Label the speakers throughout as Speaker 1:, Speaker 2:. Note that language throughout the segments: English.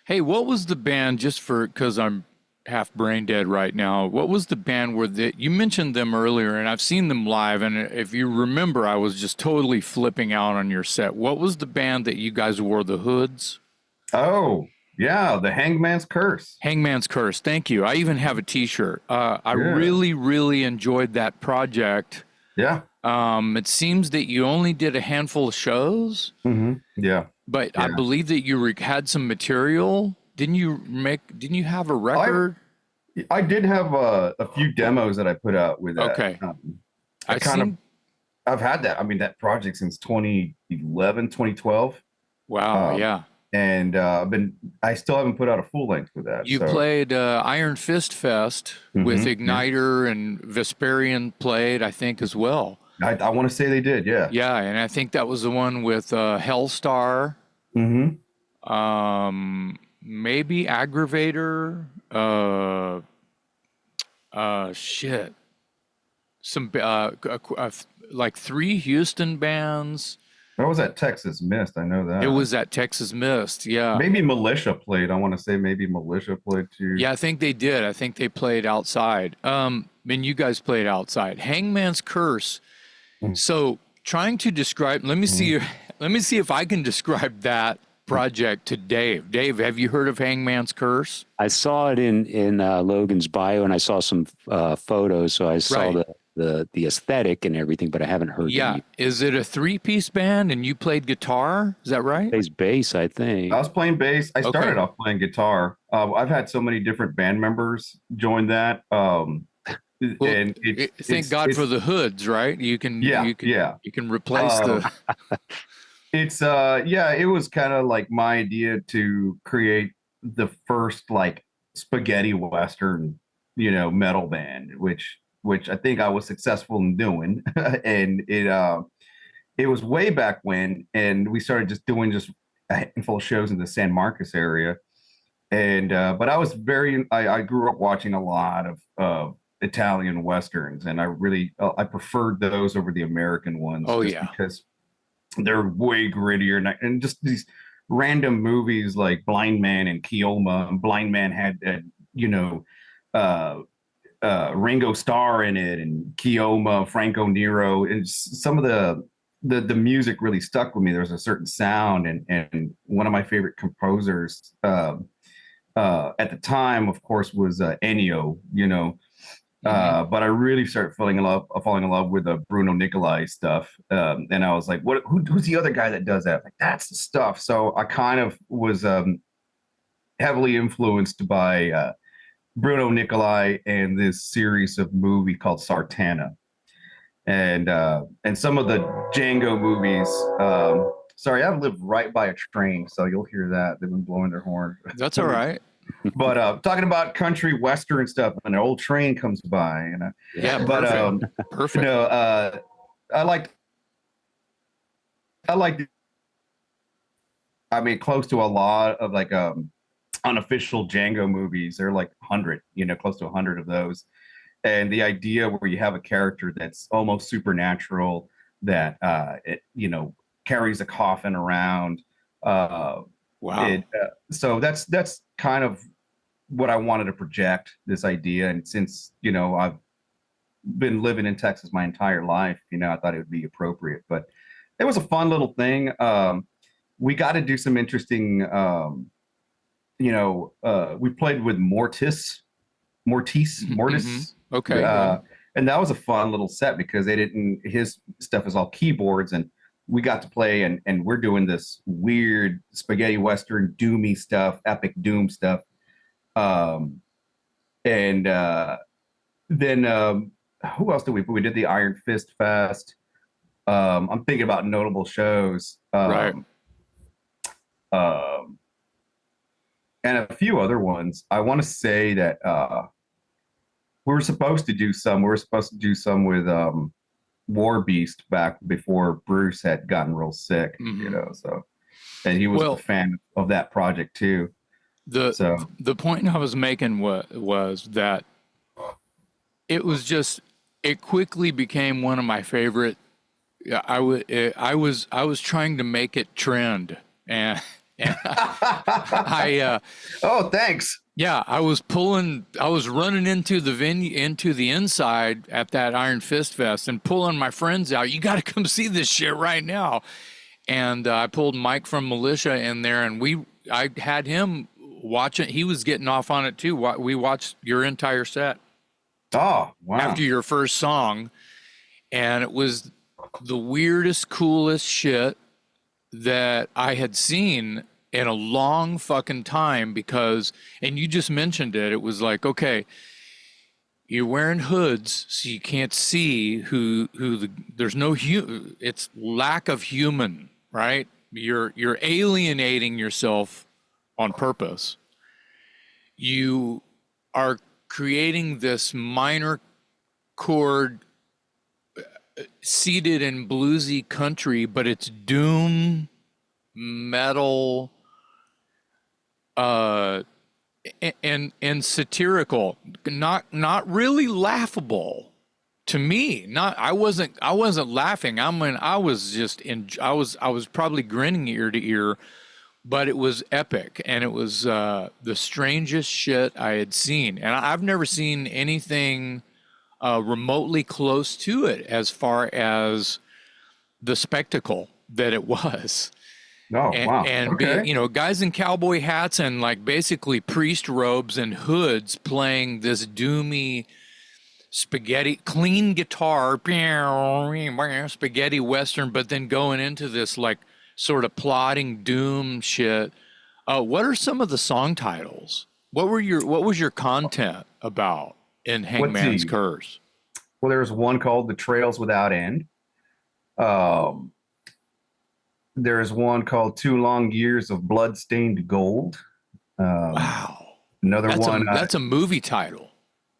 Speaker 1: Hey, what was the band, just for, because I'm half brain dead right now, what was the band where you mentioned them earlier and I've seen them live, and if you remember, I was just totally flipping out on your set. What was the band that you guys wore the hoods?
Speaker 2: Oh, yeah, the Hangman's Curse.
Speaker 1: Hangman's Curse. Thank you. I even have a T-shirt. I
Speaker 2: Yeah,
Speaker 1: really, really enjoyed that project.
Speaker 2: yeah,
Speaker 1: It seems that you only did a handful of shows,
Speaker 2: yeah,
Speaker 1: but I
Speaker 2: yeah.
Speaker 1: believe that you had some material. Didn't you have a
Speaker 2: I
Speaker 1: record?
Speaker 2: I did have a few demos that I put out with that.
Speaker 1: Okay.
Speaker 2: I
Speaker 1: I
Speaker 2: kind of
Speaker 1: seen,
Speaker 2: I've had that. I mean, that project since 2011, 2012.
Speaker 1: wow,
Speaker 2: Um,
Speaker 1: yeah.
Speaker 2: and I still haven't put out a full length with that.
Speaker 1: You
Speaker 2: So,
Speaker 1: played Iron Fist Fest with
Speaker 2: yeah,
Speaker 1: Igniter, and Vesperian played, I think, as well.
Speaker 2: I want to say they did. Yeah.
Speaker 1: Yeah, and I think that was the one with Hellstar,
Speaker 2: hmm
Speaker 1: maybe Aggravator, shit. Some like three Houston bands.
Speaker 2: That was at Texas Mist. I know
Speaker 1: It
Speaker 2: that.
Speaker 1: was at Texas Mist. Yeah.
Speaker 2: Maybe Militia played. I want to say maybe Militia played too.
Speaker 1: Yeah, I think they did. I think they played outside. And you guys played outside. Hangman's Curse. So trying to describe,
Speaker 2: Mhm.
Speaker 1: let me see if I can describe that project to Dave. Dave, have you heard of Hangman's Curse?
Speaker 3: I saw it in Logan's bio, and I saw some photos, so I saw
Speaker 1: Right.
Speaker 3: the aesthetic and everything, but I haven't heard the
Speaker 1: Yeah.
Speaker 3: music.
Speaker 1: Is it a three-piece band and you played guitar? Is that right?
Speaker 3: Plays bass, I
Speaker 2: I
Speaker 3: think.
Speaker 2: was playing bass. I started
Speaker 1: Okay.
Speaker 2: off playing guitar. I've had so many different band members join that,
Speaker 1: Well,
Speaker 2: and
Speaker 1: thank God for
Speaker 2: it's
Speaker 1: the hoods, right?
Speaker 2: yeah, yeah.
Speaker 1: You can replace
Speaker 2: Um,
Speaker 1: the
Speaker 2: it's yeah. It was kind of like my idea to create the first like spaghetti western, metal band, which I think I was successful in doing, and it was way back when, and we started just doing just a handful of shows in the San Marcos area. And but I grew up watching a lot of Italian westerns, and I preferred those over the American ones
Speaker 1: Oh
Speaker 2: just
Speaker 1: yeah.
Speaker 2: because they're way grittier, and just these random movies like Blind Man and Keoma. And Blind Man had you know uh, Ringo Starr in it, and Keoma, Franco Nero, and some of the music really stuck with me. There was a certain sound, and one of my favorite composers at the time, of course, was Ennio.
Speaker 1: Hmm.
Speaker 2: But I really started falling in love with the Bruno Nicolai stuff, and I was like, who's the other guy that does that? Like, that's the stuff. So I kind of was heavily influenced by Bruno Nicolai and this series of movie called Sartana, and some of the Django movies. Sorry, I've lived right by a train, so you'll hear that they've been blowing their horn.
Speaker 1: That's all right.
Speaker 2: But talking about country western stuff, and an old train comes by,
Speaker 1: Yeah,
Speaker 2: but
Speaker 3: Yeah.
Speaker 1: perfect.
Speaker 2: you
Speaker 1: Perfect.
Speaker 2: know, I like I like I mean, close to a lot of like unofficial Django movies. There are like 100, close to 100 of those. And the idea where you have a character that's almost supernatural, that carries a coffin around. Uh,
Speaker 1: Wow.
Speaker 2: so that's kind of what I wanted to project, this idea. And since I've been living in Texas my entire life, I thought it would be appropriate. But it was a fun little thing. We got to do some interesting. We played with
Speaker 1: Hmm.
Speaker 2: Mortis,
Speaker 1: Okay. Yeah.
Speaker 2: uh, and that was a fun little set because they didn't. His stuff is all keyboards, and we got to play, and we're doing this weird spaghetti western doomy stuff, epic doom stuff. Um, and then who else did we? We did the Iron Fist Fest. I'm thinking about notable shows.
Speaker 1: Right.
Speaker 2: Um, and a few other ones. I want to say that we were supposed to do some with War Beast back before Bruce had gotten real sick,
Speaker 1: Hmm.
Speaker 2: so and he was a
Speaker 1: Well,
Speaker 2: fan of that project too.
Speaker 1: the
Speaker 2: So
Speaker 1: the point I was making was that it was just it quickly became one of my favorite. Yeah, I was trying to make it trend, and And I
Speaker 2: Oh, thanks.
Speaker 1: yeah, I was running into the venue, into the inside at that Iron Fist Fest and pulling my friends out. You got to come see this shit right now. And I pulled Mike from Militia in there, and I had him watching. He was getting off on it too. We watched your entire set
Speaker 2: Oh, wow.
Speaker 1: after your first song, and it was the weirdest, coolest shit that I had seen in a long fucking time, because, and you just mentioned it, it was like, okay, you're wearing hoods so you can't see there's no it's lack of human, right? You're alienating yourself on purpose. You are creating this minor chord seated in bluesy country, but it's doom metal and satirical, not really laughable to me. I wasn't laughing. I was probably grinning ear to ear, but it was epic, and it was the strangest shit I had seen, and I've never seen anything remotely close to it as far as the spectacle that it was.
Speaker 2: Oh, wow.
Speaker 1: And
Speaker 2: Okay.
Speaker 1: guys in cowboy hats and like basically priest robes and hoods playing this doomy spaghetti, clean guitar, spaghetti western, but then going into this like sort of plodding doom shit. What are some of the song titles? What was your content about in Hangman's Curse?
Speaker 2: Well, there's one called The Trails Without End. There's one called 2 Long Years of Bloodstained Gold.
Speaker 1: Wow.
Speaker 2: Another one.
Speaker 1: That's a movie title.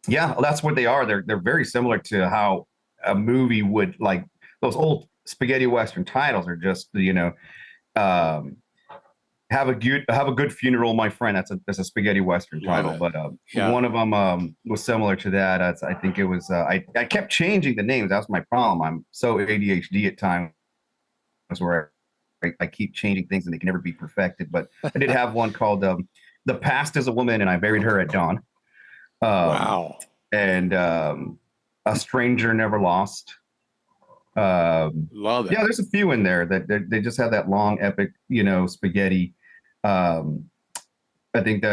Speaker 2: Yeah, well, that's what they are. They're very similar to how a movie would, like those old spaghetti western titles are just, have a good funeral, my friend. That's a spaghetti western title. But one of them was similar to that. I think it was. I kept changing the names. That was my problem. I'm so ADHD at times where I keep changing things and they can never be perfected. But I did have one called "The Past Is a Woman and I Buried Her at Dawn."
Speaker 1: Wow.
Speaker 2: And A Stranger Never Lost.
Speaker 1: Love it.
Speaker 2: Yeah, there's a few in there that they just have that long epic, spaghetti. I think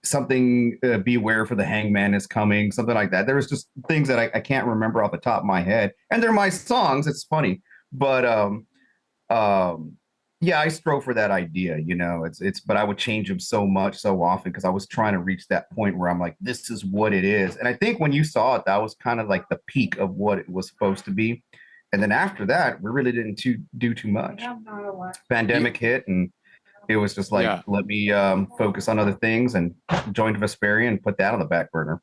Speaker 2: something Beware for the Hangman is Coming, something like that. There was just things that I can't remember off the top of my head, and they're my songs. It's funny, but yeah, I strove for that idea. But I would change them so often because I was trying to reach that point where I'm like, this is what it is. And I think when you saw it, that was kind of like the peak of what it was supposed to be. And then after that, we really didn't do too much. Pandemic hit, and it was just like, let me focus on other things, and joined Vesperian and put that on the back burner.